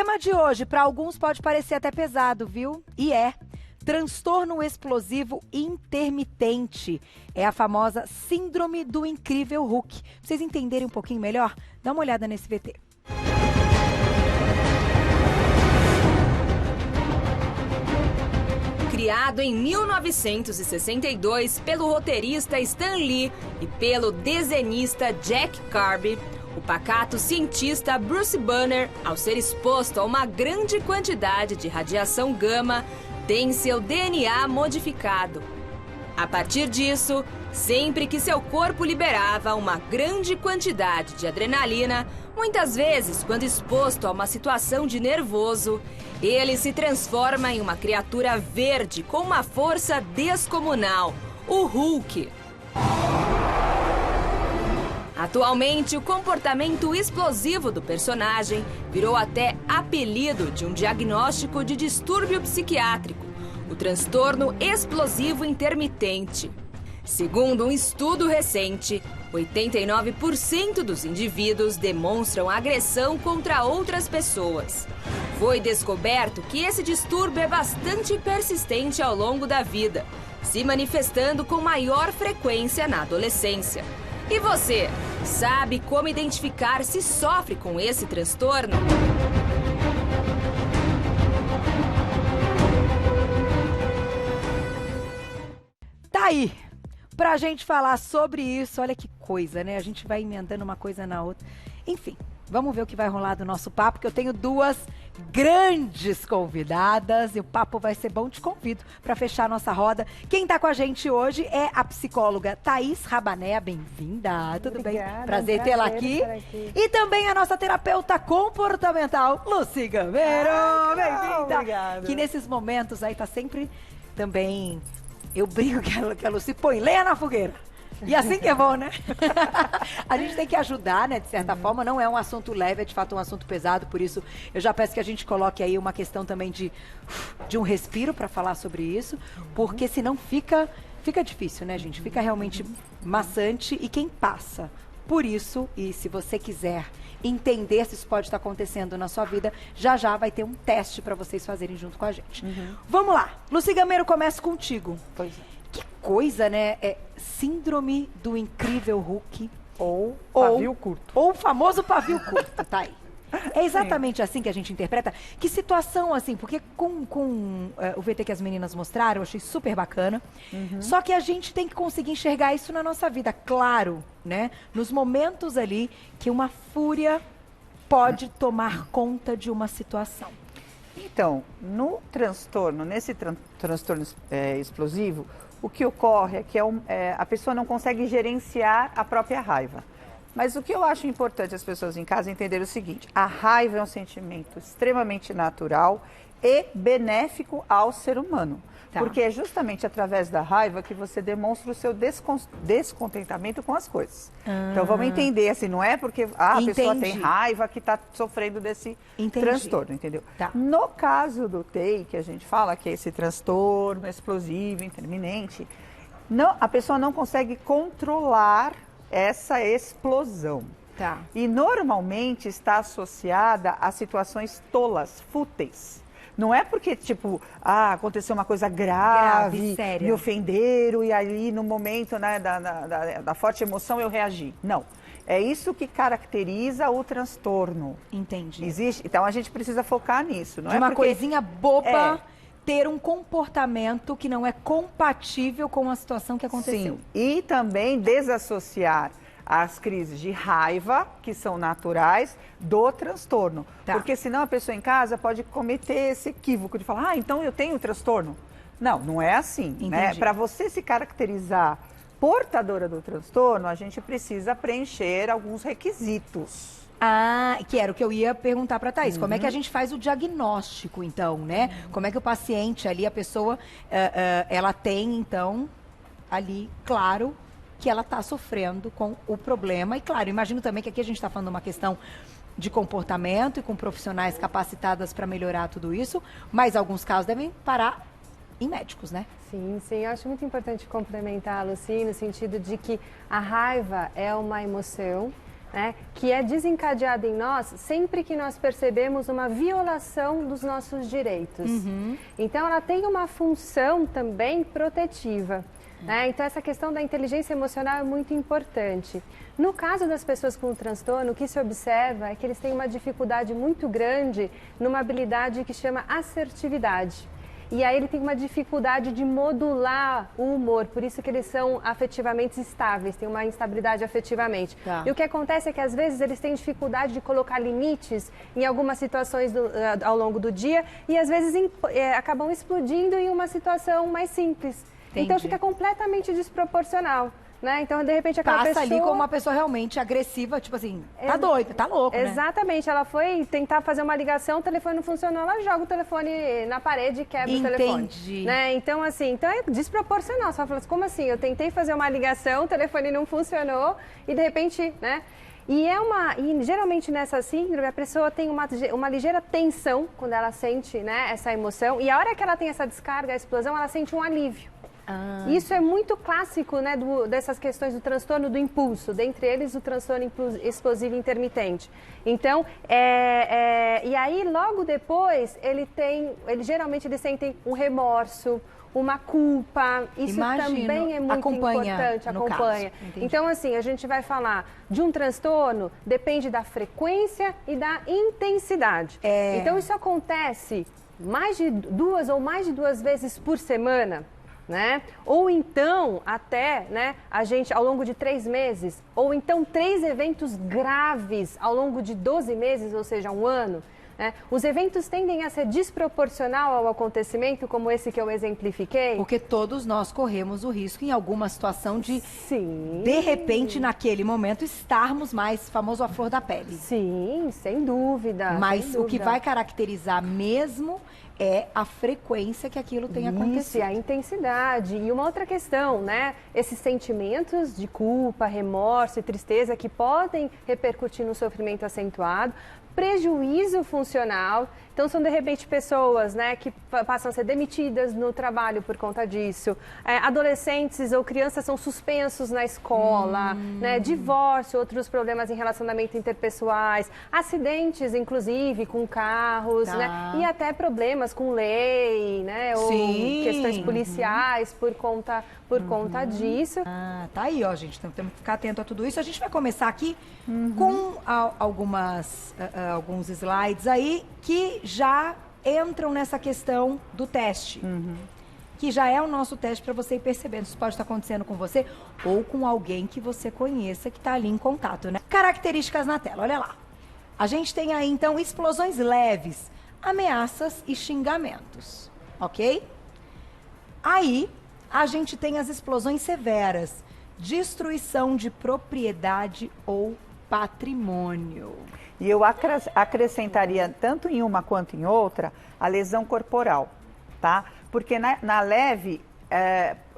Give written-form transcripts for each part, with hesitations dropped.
tema de hoje, para alguns pode parecer até pesado, viu? E é. Transtorno explosivo intermitente. É a famosa síndrome do incrível Hulk. Pra vocês entenderem um pouquinho melhor, dá uma olhada nesse VT. Criado em 1962 pelo roteirista Stan Lee e pelo desenhista Jack Kirby, o pacato cientista Bruce Banner, ao ser exposto a uma grande quantidade de radiação gama, tem seu DNA modificado. A partir disso, sempre que seu corpo liberava uma grande quantidade de adrenalina, muitas vezes quando exposto a uma situação de nervoso, ele se transforma em uma criatura verde com uma força descomunal, o Hulk. Atualmente, o comportamento explosivo do personagem virou até apelido de um diagnóstico de distúrbio psiquiátrico, o transtorno explosivo intermitente. Segundo um estudo recente, 89% dos indivíduos demonstram agressão contra outras pessoas. Foi descoberto que esse distúrbio é bastante persistente ao longo da vida, se manifestando com maior frequência na adolescência. E você, sabe como identificar se sofre com esse transtorno? Tá aí, pra gente falar sobre isso. Olha que coisa, né? A gente vai emendando uma coisa na outra. Enfim, vamos ver o que vai rolar do nosso papo, que eu tenho duas grandes convidadas e o papo vai ser bom. Te convido para fechar a nossa roda. Quem tá com a gente hoje é a psicóloga Thaís Rabané. Bem-vinda, tudo Obrigada, bem? Prazer tê-la aqui. E também a nossa terapeuta comportamental, Lucy Gameiro. Bem-vinda. Obrigada. Que nesses momentos aí tá sempre também... Eu brinco que a Lucy põe lenha na fogueira. E assim que é bom, né? A gente tem que ajudar, né? De certa forma, não é um assunto leve, é de fato um assunto pesado. Por isso, eu já peço que a gente coloque aí uma questão também de um respiro para falar sobre isso. Porque senão fica difícil, né, gente? Fica realmente maçante. E quem passa por isso, e se você quiser entender se isso pode estar acontecendo na sua vida, já vai ter um teste para vocês fazerem junto com a gente. Vamos lá. Lucy Gameiro, começo contigo. Pois é. Que coisa, né? É síndrome do incrível Hulk. Ou pavio curto. Ou o famoso pavio curto, tá aí. É exatamente assim que a gente interpreta? Que situação, assim, porque com o VT que as meninas mostraram, eu achei super bacana. Só que a gente tem que conseguir enxergar isso na nossa vida, claro, né? Nos momentos ali que uma fúria pode tomar conta de uma situação. Então, no transtorno, nesse transtorno explosivo, o que ocorre é que a pessoa não consegue gerenciar a própria raiva. Mas o que eu acho importante as pessoas em casa entenderem é o seguinte: a raiva é um sentimento extremamente natural e benéfico ao ser humano. Tá. Porque é justamente através da raiva que você demonstra o seu descontentamento com as coisas. Então vamos entender, assim, não é porque a pessoa tem raiva que está sofrendo desse transtorno, entendeu? Tá. No caso do TEI, que a gente fala que é esse transtorno explosivo, intermitente, a pessoa não consegue controlar essa explosão. Tá. E normalmente está associada a situações tolas, fúteis. Não é porque, tipo, aconteceu uma coisa grave séria, me ofenderam e aí no momento, né, da forte emoção eu reagi. Não. É isso que caracteriza o transtorno. Entendi. Existe? Então a gente precisa focar nisso. Não de é uma porque... coisinha boba... ter um comportamento que não é compatível com a situação que aconteceu. Sim, e também desassociar as crises de raiva, que são naturais, do transtorno. Tá. Porque senão a pessoa em casa pode cometer esse equívoco de falar, então eu tenho transtorno. Não, não é assim, né? Para você se caracterizar portadora do transtorno, a gente precisa preencher alguns requisitos. Que era o que eu ia perguntar para a Thaís. Como é que a gente faz o diagnóstico, então, né? Como é que o paciente ali, a pessoa, ela tem, então, ali, claro, que ela está sofrendo com o problema. E, claro, imagino também que aqui a gente está falando de uma questão de comportamento e com profissionais capacitadas para melhorar tudo isso, mas alguns casos devem parar em médicos, né? Sim, eu acho muito importante complementar a Lucy no sentido de que a raiva é uma emoção, né, que é desencadeada em nós sempre que nós percebemos uma violação dos nossos direitos. Então, ela tem uma função também protetiva. Né? Então, essa questão da inteligência emocional é muito importante. No caso das pessoas com transtorno, o que se observa é que eles têm uma dificuldade muito grande numa habilidade que chama assertividade. E aí ele tem uma dificuldade de modular o humor, por isso que eles são afetivamente estáveis, têm uma instabilidade afetivamente. Tá. E o que acontece é que às vezes eles têm dificuldade de colocar limites em algumas situações ao longo do dia e às vezes acabam explodindo em uma situação mais simples. Entendi. Então fica completamente desproporcional. Né? Então, de repente, aquela Passa pessoa... ali como uma pessoa realmente agressiva, tipo assim, tá doida, tá louco, né? Exatamente, ela foi tentar fazer uma ligação, o telefone não funcionou, ela joga o telefone na parede e quebra o telefone. Entendi. Né? Então, assim, então é desproporcional. Você vai falar assim, como assim? Eu tentei fazer uma ligação, o telefone não funcionou e de repente, né? E geralmente nessa síndrome a pessoa tem uma ligeira tensão quando ela sente, né, essa emoção e a hora que ela tem essa descarga, a explosão, ela sente um alívio. Isso é muito clássico, né, dessas questões do transtorno do impulso, dentre eles o transtorno explosivo intermitente. Então, e aí logo depois geralmente eles sentem um remorso, uma culpa, isso também é muito importante, acompanha. Então, assim, a gente vai falar de um transtorno, depende da frequência e da intensidade. Então, isso acontece mais de duas vezes por semana. Né? Ou então, até, né, a gente, ao longo de 3 meses, ou então 3 eventos graves ao longo de 12 meses, ou seja, 1 ano. Né? Os eventos tendem a ser desproporcional ao acontecimento, como esse que eu exemplifiquei. Porque todos nós corremos o risco em alguma situação de repente, naquele momento, estarmos mais famoso à flor da pele. Sim, sem dúvida. Mas o que vai caracterizar mesmo é a frequência que aquilo tem acontecido. Isso, e a intensidade. E uma outra questão, né? Esses sentimentos de culpa, remorso e tristeza que podem repercutir no sofrimento acentuado, prejuízo funcional. Então, são, de repente, pessoas, né, que passam a ser demitidas no trabalho por conta disso. Adolescentes ou crianças são suspensos na escola, né, divórcio, outros problemas em relacionamento interpessoais, acidentes, inclusive, com carros, né, e até problemas com lei, né, ou questões policiais por conta disso. Tá aí, ó, gente. Então, temos que ficar atento a tudo isso. A gente vai começar aqui com alguns slides aí que já entram nessa questão do teste. Que já é o nosso teste para você ir percebendo se isso pode estar acontecendo com você ou com alguém que você conheça que está ali em contato, né? Características na tela, olha lá. A gente tem aí, então, explosões leves, ameaças e xingamentos, ok? Aí, a gente tem as explosões severas, destruição de propriedade ou patrimônio. E eu acrescentaria, tanto em uma quanto em outra, a lesão corporal, tá? Porque na leve,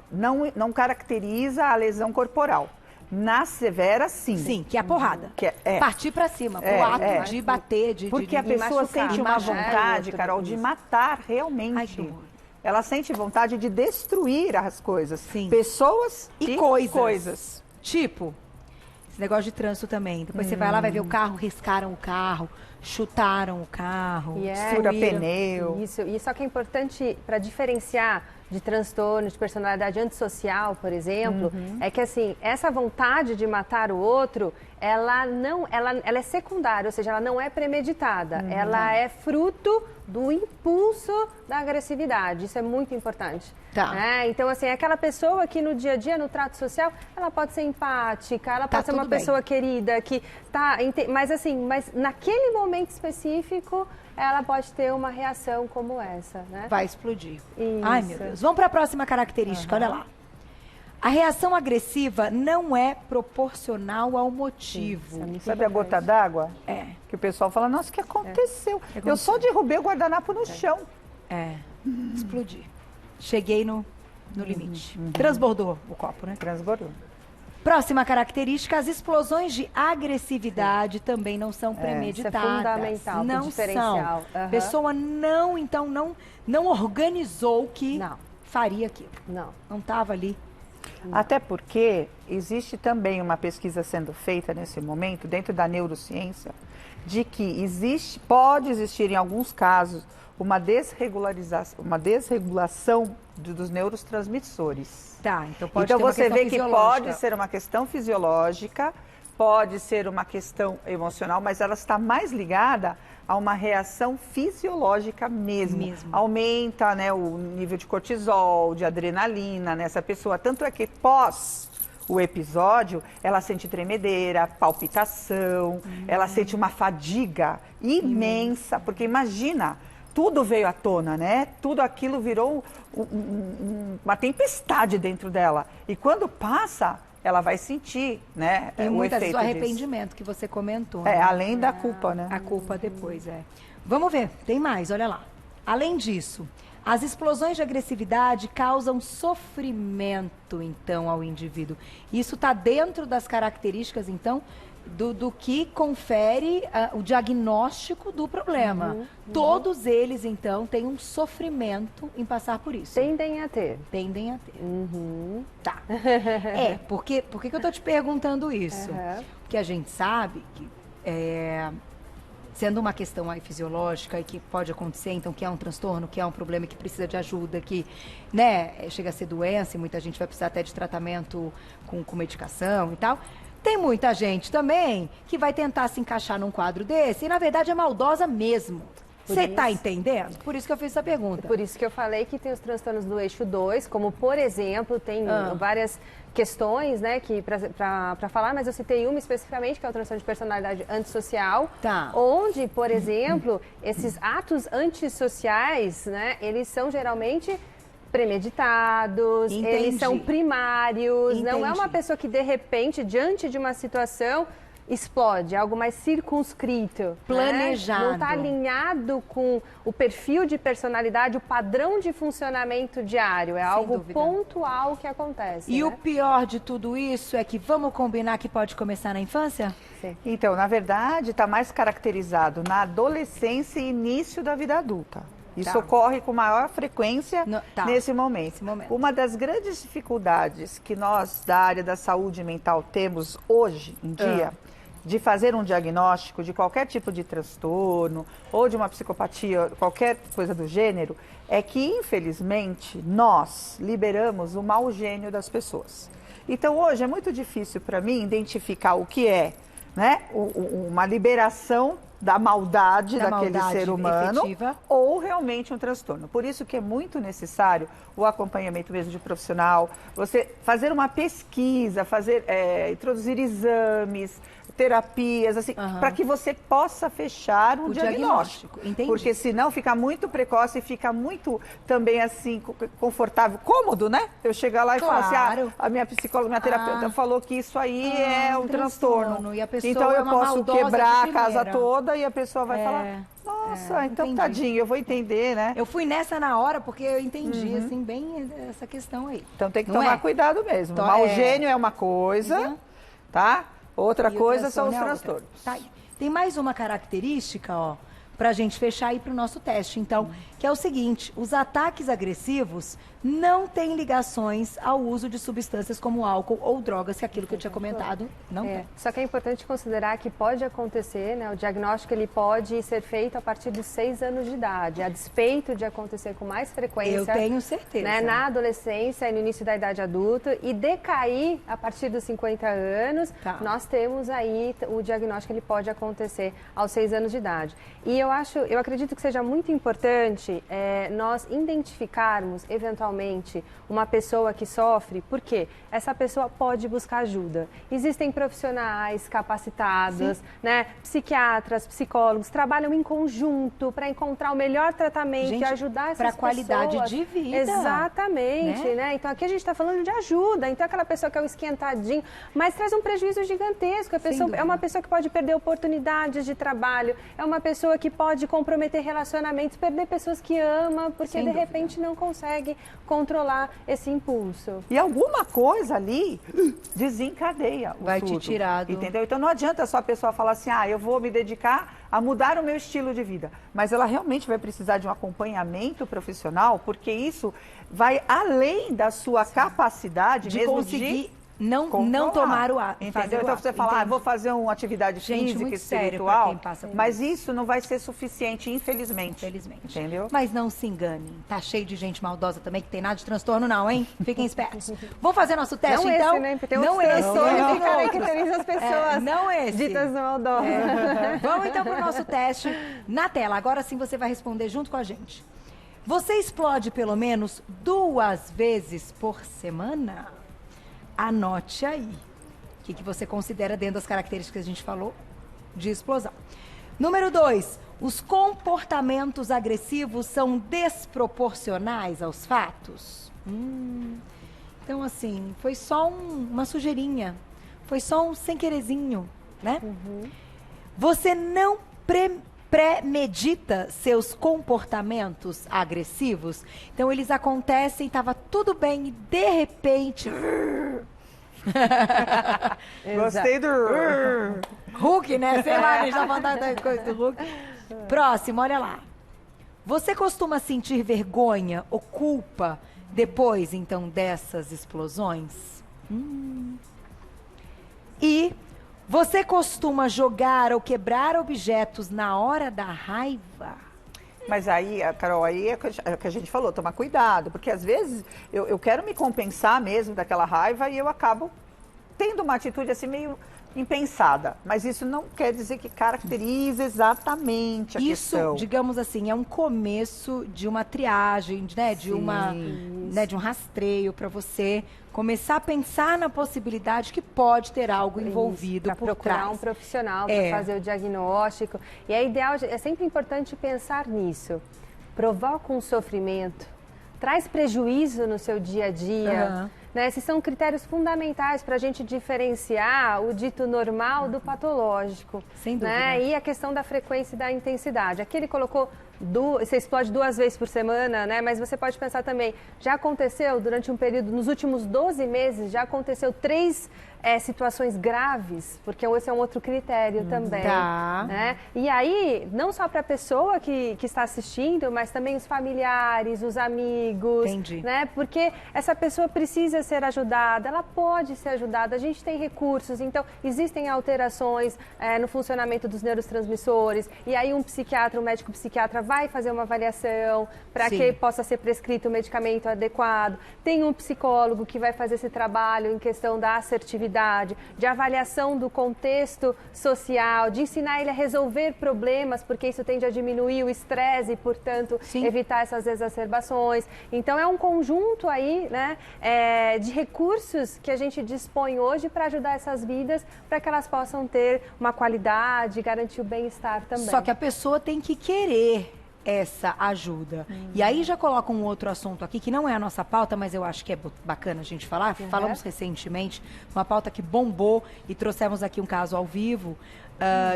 não caracteriza a lesão corporal. Na severa, sim. Sim, que é a porrada. Partir pra cima, pro ato de bater, Porque a pessoa sente uma vontade, Carol, de matar realmente. Ai, que horror. Ela sente vontade de destruir as coisas. Sim. Pessoas e coisas. Tipo, esse negócio de trânsito também. Depois você vai lá, vai ver o carro, riscaram o carro, chutaram o carro, fura pneu. Isso, e só que é importante para diferenciar de transtorno, de personalidade antissocial, por exemplo, é que assim, essa vontade de matar o outro, ela é secundária, ou seja, ela não é premeditada, ela é fruto do impulso da agressividade, isso é muito importante. Tá. Então, assim, aquela pessoa que no dia a dia, no trato social, ela pode ser empática, ela pode ser uma pessoa querida, que tá, mas naquele momento específico, ela pode ter uma reação como essa, né? Vai explodir. Isso. Ai, meu Deus. Vamos para a próxima característica, olha lá. A reação agressiva não é proporcional ao motivo. Sabe a gota d'água? É. Que o pessoal fala, nossa, o que aconteceu? Eu só derrubei o guardanapo no chão. Explodi. Cheguei no limite. Transbordou o copo, né? Transbordou. Próxima característica, as explosões de agressividade também não são premeditadas. Isso é fundamental, não diferencial. São. Pessoa não organizou que faria aquilo. Não. Não estava ali Até porque existe também uma pesquisa sendo feita nesse momento, dentro da neurociência, de que pode existir em alguns casos uma desregulação dos neurotransmissores. Tá, então pode Então ter uma você questão vê que fisiológica. pode ser uma questão fisiológica, pode ser uma questão emocional, mas ela está mais ligada a uma reação fisiológica mesmo. Aumenta, né, o nível de cortisol, de adrenalina nessa pessoa. Tanto é que pós o episódio, ela sente tremedeira, palpitação, ela sente uma fadiga imensa, porque imagina, tudo veio à tona, né? Tudo aquilo virou uma tempestade dentro dela. E quando passa, ela vai sentir, né? E muitas vezes o efeito arrependimento que você comentou. É, né? além da culpa, né? A culpa depois, Vamos ver, tem mais, olha lá. Além disso, as explosões de agressividade causam sofrimento, então, ao indivíduo. Isso está dentro das características, então, do que confere o diagnóstico do problema. Todos eles, então, têm um sofrimento em passar por isso. Tendem a ter. Tendem a ter. Tá. Por que eu estou te perguntando isso? Porque a gente sabe que, sendo uma questão aí fisiológica e que pode acontecer, então, que é um transtorno, que é um problema que precisa de ajuda, que, né, chega a ser doença e muita gente vai precisar até de tratamento com medicação e tal. Tem muita gente também que vai tentar se encaixar num quadro desse e, na verdade, é maldosa mesmo. Você está entendendo? Por isso que eu fiz essa pergunta. Por isso que eu falei que tem os transtornos do eixo 2, como, por exemplo, tem várias questões, né, para falar, mas eu citei uma especificamente, que é o transtorno de personalidade antissocial, onde, por exemplo, esses atos antissociais, né, eles são geralmente premeditados, eles são primários, não é uma pessoa que de repente, diante de uma situação, explode, algo mais circunscrito, planejado. Né? Não está alinhado com o perfil de personalidade, o padrão de funcionamento diário, é algo pontual que acontece. E o pior de tudo isso é que vamos combinar que pode começar na infância? Sim. Então, na verdade, está mais caracterizado na adolescência e início da vida adulta. Isso ocorre com maior frequência nesse momento. Uma das grandes dificuldades que nós, da área da saúde mental, temos hoje em dia, de fazer um diagnóstico de qualquer tipo de transtorno ou de uma psicopatia, qualquer coisa do gênero, é que, infelizmente, nós liberamos o mau gênio das pessoas. Então, hoje é muito difícil para mim identificar o que é, né, uma liberação da maldade daquele ser humano efetiva, ou realmente um transtorno. Por isso que é muito necessário o acompanhamento mesmo de profissional, você fazer uma pesquisa, introduzir exames, terapias, assim, para que você possa fechar um diagnóstico. Entendi. Porque senão fica muito precoce e fica muito também assim, confortável, cômodo, né? Eu chegar lá e falar assim, a minha psicóloga, minha terapeuta falou que isso aí é um transtorno. E a pessoa então eu posso quebrar a casa toda e a pessoa vai falar, nossa, então entendi. Tadinho, eu vou entender, né? Eu fui nessa na hora porque eu entendi, assim, bem essa questão aí. Então tem que tomar cuidado mesmo. O mau gênio é uma coisa, tá? Outra coisa são os transtornos. Tá aí. Tem mais uma característica, ó, pra gente fechar aí pro nosso teste, então, que é o seguinte, os ataques agressivos não têm ligações ao uso de substâncias como álcool ou drogas, que é aquilo que eu tinha comentado, não tem. Só que é importante considerar que pode acontecer, né, o diagnóstico ele pode ser feito a partir dos 6 anos de idade, a despeito de acontecer com mais frequência. Eu tenho certeza. Né, na adolescência e no início da idade adulta e decair a partir dos 50 anos, nós temos aí o diagnóstico ele pode acontecer aos 6 anos de idade. E eu acredito que seja muito importante nós identificarmos eventualmente uma pessoa que sofre, porque essa pessoa pode buscar ajuda. Existem profissionais capacitados, né, psiquiatras, psicólogos, trabalham em conjunto para encontrar o melhor tratamento e ajudar essas pessoas. Para qualidade de vida. Exatamente, né? Então aqui a gente está falando de ajuda, então aquela pessoa que é o esquentadinho, mas traz um prejuízo gigantesco. A pessoa é uma pessoa que pode perder oportunidades de trabalho, é uma pessoa que pode comprometer relacionamentos, perder pessoas pessoas que ama, porque Sem de dúvida. repente não consegue controlar esse impulso. E alguma coisa ali desencadeia o Vai te surto, tirar do- entendeu? Então não adianta só a pessoa falar assim, eu vou me dedicar a mudar o meu estilo de vida. Mas ela realmente vai precisar de um acompanhamento profissional, porque isso vai além da sua capacidade De mesmo conseguir não controlar, tomar o ato. entendeu? Então você fala, vou fazer uma atividade Gente, física, muito sério pra espiritual, quem passa por mas isso não vai ser suficiente, infelizmente. Infelizmente. Entendeu? Mas não se enganem. Tá cheio de gente maldosa também, que tem nada de transtorno não, hein? Fiquem espertos. Vamos fazer nosso teste, Não então? esse, né? Porque tem não outros esse, transtornos tem que outros. caracterizam as pessoas Não esse. ditas maldosas. Vamos então para o nosso teste na tela. Agora sim você vai responder junto com a gente. Você explode pelo menos 2 vezes por semana? Anote aí. O que você considera dentro das características que a gente falou de explosão. Número 2. Os comportamentos agressivos são desproporcionais aos fatos? Então, assim, foi só uma sujeirinha. Foi só um sem querezinho, né? Você não premedita seus comportamentos agressivos? Então, eles acontecem, estava tudo bem e, de repente... Gostei do... Hulk, né? Sei lá, a gente tá falando da coisa do Hulk. Próximo, olha lá. Você costuma sentir vergonha ou culpa depois, então, dessas explosões? E você costuma jogar ou quebrar objetos na hora da raiva? Mas aí, Carol, aí é o que a gente falou, tomar cuidado, porque às vezes eu quero me compensar mesmo daquela raiva e eu acabo tendo uma atitude assim meio impensada. Mas isso não quer dizer que caracteriza exatamente a Isso, questão. digamos assim, é um começo de uma triagem, né? De de um rastreio para você começar a pensar na possibilidade que pode ter algo envolvido Para por procurar trás. um profissional para É. fazer o diagnóstico. E é ideal, é sempre importante pensar nisso. Provoca um sofrimento, traz prejuízo no seu dia a dia. Aham. Né? Esses são critérios fundamentais para a gente diferenciar o dito normal do patológico. Sem dúvida. Né? E a questão da frequência e da intensidade. Aqui ele colocou, você explode 2 vezes por semana, né? Mas você pode pensar também, já aconteceu durante um período, nos últimos 12 meses, já aconteceu 3 situações graves, porque esse é um outro critério também. Tá. Né? E aí, não só para a pessoa que está assistindo, mas também os familiares, os amigos. Entendi. Né? Porque essa pessoa precisa ser ajudada, ela pode ser ajudada, a gente tem recursos, então existem alterações no funcionamento dos neurotransmissores, e aí um médico psiquiatra vai fazer uma avaliação para Sim. que possa ser prescrito o medicamento adequado. Tem um psicólogo que vai fazer esse trabalho em questão da assertividade, de avaliação do contexto social, de ensinar ele a resolver problemas, porque isso tende a diminuir o estresse e, portanto, Sim. evitar essas exacerbações. Então, é um conjunto aí, né, de recursos que a gente dispõe hoje para ajudar essas vidas, para que elas possam ter uma qualidade, garantir o bem-estar também. Só que a pessoa tem que querer essa ajuda. E aí já coloca um outro assunto aqui, que não é a nossa pauta, mas eu acho que é bacana a gente falar. Falamos recentemente, uma pauta que bombou e trouxemos aqui um caso ao vivo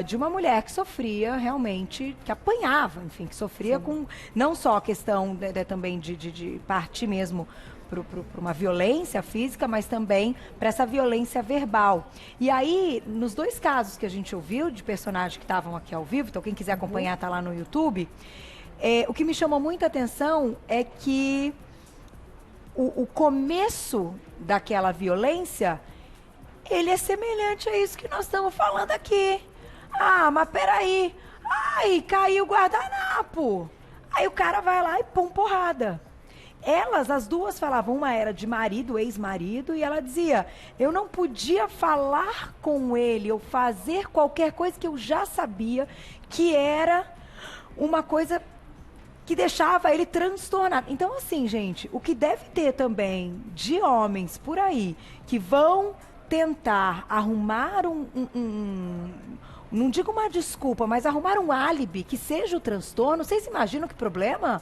de uma mulher que sofria realmente, que apanhava, enfim, que sofria com não só a questão também de partir mesmo para uma violência física, mas também para essa violência verbal. E aí, nos 2 casos que a gente ouviu de personagens que estavam aqui ao vivo, então quem quiser acompanhar tá lá no YouTube, o que me chamou muita atenção é que o começo daquela violência, ele é semelhante a isso que nós estamos falando aqui. Ah, mas peraí, ai, caiu o guardanapo. Aí o cara vai lá e pum, porrada. Elas, as duas falavam, uma era de marido, ex-marido, e ela dizia, eu não podia falar com ele ou fazer qualquer coisa que eu já sabia que era uma coisa que deixava ele transtornado. Então, assim, gente, o que deve ter também de homens por aí que vão tentar arrumar não digo uma desculpa, mas arrumar um álibi que seja o transtorno, vocês imaginam que problema?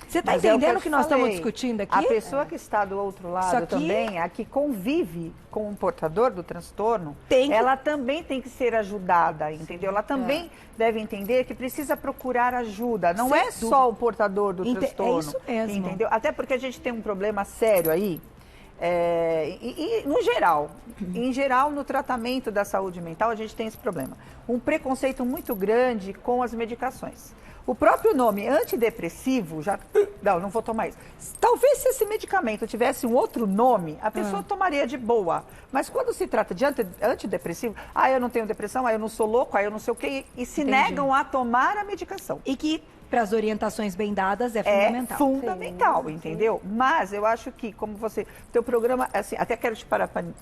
Você está Mas é entendendo eu o que nós falei. estamos discutindo aqui? A pessoa que está do outro lado aqui- também, a que convive com o portador do transtorno, Tem que- ela também tem que ser ajudada, entendeu? Ela também deve entender que precisa procurar ajuda. Não Sem é dúvida. só o portador do transtorno. É isso mesmo. Entendeu? Até porque a gente tem um problema sério aí. No geral, em geral, no tratamento da saúde mental, a gente tem esse problema. Um preconceito muito grande com as medicações. O próprio nome antidepressivo, já... Não vou tomar isso. Talvez se esse medicamento tivesse um outro nome, a pessoa tomaria de boa. Mas quando se trata de antidepressivo, eu não tenho depressão, eu não sou louco, eu não sei o quê, e se Entendi. negam a tomar a medicação. E que, para as orientações bem dadas, é É fundamental. fundamental, entendeu? Mas eu acho que, como teu programa, assim, até quero te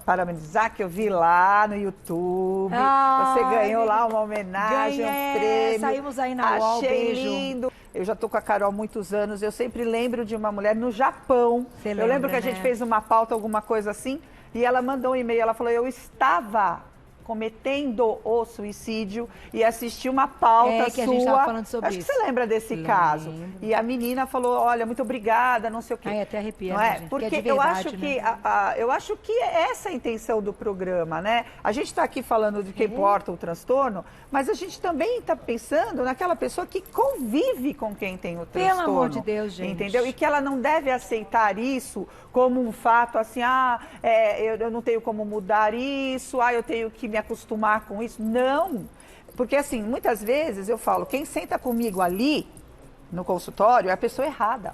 parabenizar, que eu vi lá no YouTube, você ganhou lá uma homenagem, um prêmio. Saímos aí na UOL, Achei beijo. lindo. Eu já tô com a Carol há muitos anos, eu sempre lembro de uma mulher no Japão. Você Eu lembra, lembro que a gente né? fez uma pauta, alguma coisa assim, e ela mandou um e-mail, ela falou, eu estava cometendo o suicídio e assisti uma pauta que sua. a gente estava falando sobre Acho isso. que você lembra desse caso. E a menina falou, olha, muito obrigada, não sei o quê. Ai, até arrepia, não né, é? gente? Porque Que é de eu verdade, acho né? que eu acho que é essa a intenção do programa, né? A gente está aqui falando de que importa o transtorno, mas a gente também está pensando naquela pessoa que convive com quem tem o Pelo transtorno. amor de Deus, gente. Entendeu? E que ela não deve aceitar isso como um fato assim, eu não tenho como mudar isso, eu tenho que me acostumar com isso. Não, porque assim, muitas vezes eu falo, quem senta comigo ali no consultório é a pessoa errada,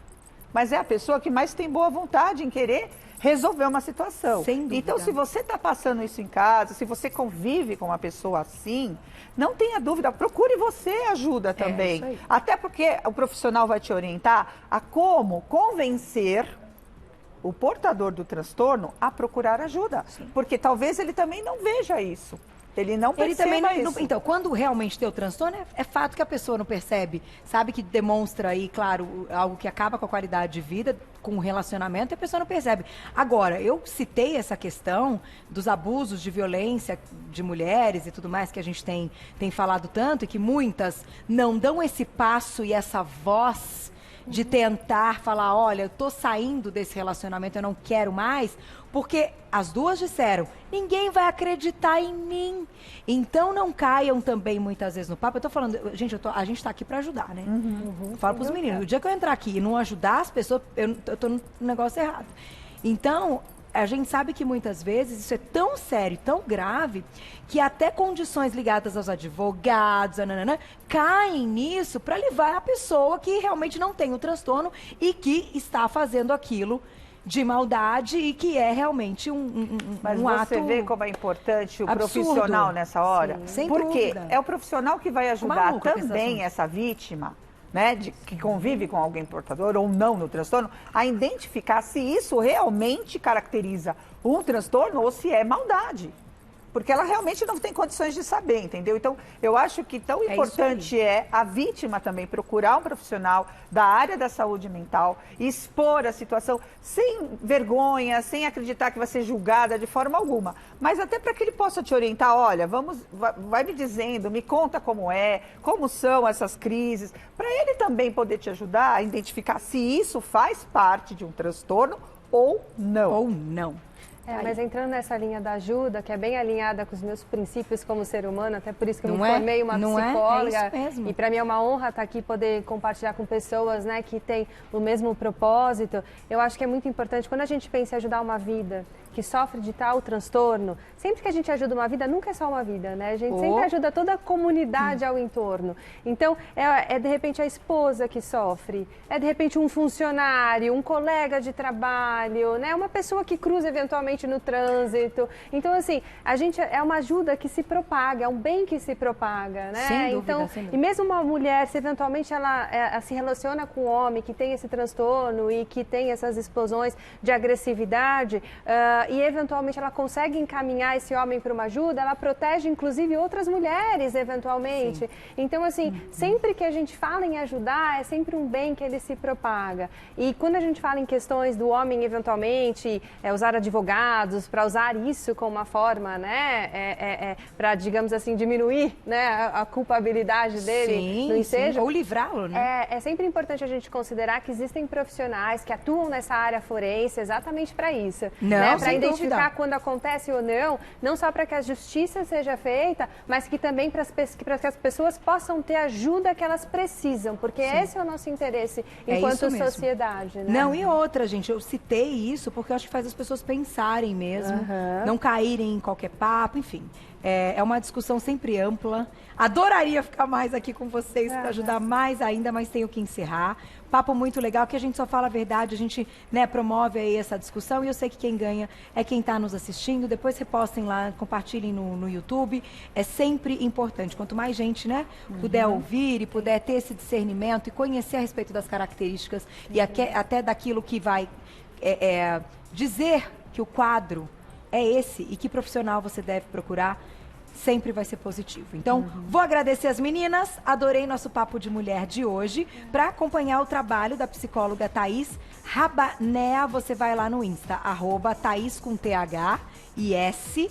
mas é a pessoa que mais tem boa vontade em querer resolver uma situação. Sem dúvida. Então, se você está passando isso em casa, se você convive com uma pessoa assim, não tenha dúvida, procure você ajuda também. isso aí. Até porque o profissional vai te orientar a como convencer o portador do transtorno a procurar ajuda. Porque talvez ele também não veja isso. Ele não Ele perceba também não, isso. então, quando realmente tem o transtorno, é fato que a pessoa não percebe. Sabe que demonstra aí, claro, algo que acaba com a qualidade de vida, com o relacionamento, e a pessoa não percebe. Agora, eu citei essa questão dos abusos de violência de mulheres e tudo mais que a gente tem falado tanto, e que muitas não dão esse passo e essa voz de tentar falar, olha, eu tô saindo desse relacionamento, eu não quero mais, porque as duas disseram, ninguém vai acreditar em mim. Então não caiam também muitas vezes no papo. Eu tô falando, gente, a gente tá aqui para ajudar, né? Falo pros meninos, o dia que eu entrar aqui e não ajudar as pessoas, eu tô no negócio errado. Então, a gente sabe que muitas vezes isso é tão sério, tão grave, que até condições ligadas aos advogados, caem nisso para levar a pessoa que realmente não tem o transtorno e que está fazendo aquilo de maldade e que é realmente Mas um ato você vê como é importante o absurdo. profissional nessa hora? Sim, sem Porque dúvida. é o profissional que vai ajudar maluca com esse também assunto. essa vítima, né, que convive com alguém portador ou não no transtorno, a identificar se isso realmente caracteriza um transtorno ou se é maldade. Porque ela realmente não tem condições de saber, entendeu? Então, eu acho que tão importante é a vítima também procurar um profissional da área da saúde mental, expor a situação sem vergonha, sem acreditar que vai ser julgada de forma alguma. Mas até para que ele possa te orientar, olha, vai me dizendo, me conta como são essas crises, para ele também poder te ajudar a identificar se isso faz parte de um transtorno ou não. ou não. Mas entrando nessa linha da ajuda, que é bem alinhada com os meus princípios como ser humano, até por isso que eu Não me é? formei uma Não é? É psicóloga. isso mesmo. E para mim é uma honra estar aqui poder compartilhar com pessoas, né, que têm o mesmo propósito. Eu acho que é muito importante quando a gente pensa em ajudar uma vida que sofre de tal transtorno, sempre que a gente ajuda uma vida, nunca é só uma vida, né? A gente sempre ajuda toda a comunidade ao entorno. Então, é de repente a esposa que sofre, é de repente um funcionário, um colega de trabalho, né? Uma pessoa que cruza eventualmente no trânsito. Então, assim, a gente é uma ajuda que se propaga, é um bem que se propaga, né? Sem dúvida, então, sem dúvida. e mesmo uma mulher, se eventualmente ela se relaciona com um homem que tem esse transtorno e que tem essas explosões de agressividade, e eventualmente ela consegue encaminhar esse homem para uma ajuda, ela protege inclusive outras mulheres eventualmente. Sim. Então assim, sempre que a gente fala em ajudar, é sempre um bem que ele se propaga. E quando a gente fala em questões do homem eventualmente usar advogados, para usar isso como uma forma, né, para, digamos assim, diminuir, né, a culpabilidade dele no ensejo. Ou livrá-lo, né? É sempre importante a gente considerar que existem profissionais que atuam nessa área forense exatamente para isso. Né, para identificar quando acontece ou não só para que a justiça seja feita, mas que também para que as pessoas possam ter a ajuda que elas precisam, porque esse é o nosso interesse enquanto sociedade. Né? Não, e outra, gente, eu citei isso porque eu acho que faz as pessoas pensarem mesmo, não caírem em qualquer papo, enfim. É uma discussão sempre ampla. Adoraria ficar mais aqui com vocês para ajudar mais ainda, mas tenho que encerrar. Papo muito legal, que a gente só fala a verdade, a gente, né, promove aí essa discussão e eu sei que quem ganha é quem está nos assistindo. Depois repostem lá, compartilhem no YouTube. É sempre importante. Quanto mais gente, né, puder ouvir e puder ter esse discernimento e conhecer a respeito das características e até daquilo que vai dizer que o quadro é esse e que profissional você deve procurar, sempre vai ser positivo. Então, vou agradecer as meninas, adorei nosso Papo de Mulher de hoje. Para acompanhar o trabalho da psicóloga Thaís Rabanea, você vai lá no Insta, @Thaís com TH e S,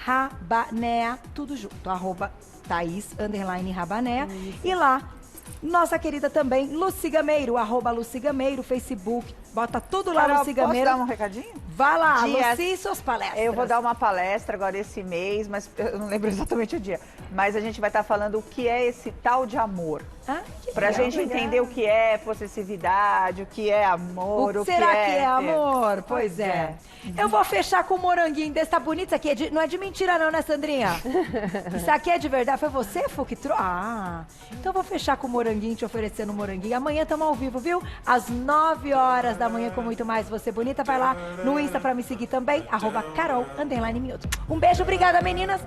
_Rabanea, tudo junto, @Thaís _Rabanea. E lá, nossa querida também, Lucy Gameiro, @Lucy Gameiro, Facebook, bota tudo lá, Carol, Lucy Gameiro. Posso dar um recadinho? Vai lá, Lucy e suas palestras. Eu vou dar uma palestra agora esse mês, mas eu não lembro exatamente o dia. Mas a gente vai estar falando o que é esse tal de amor. Pra gente entender o que é possessividade, o que é amor, o que será que é amor? Pois é. Eu vou fechar com um moranguinho desse, tá bonito? Isso aqui não é de mentira não, né, Sandrinha? Isso aqui é de verdade. Foi você, Fu, que trouxe? Então eu vou fechar com o moranguinho, te oferecendo um moranguinho. Amanhã estamos ao vivo, viu? Às 9 horas da manhã com muito mais Você Bonita. Vai lá no Insta pra me seguir também, @Carol_Mioto. Um beijo, obrigada, meninas.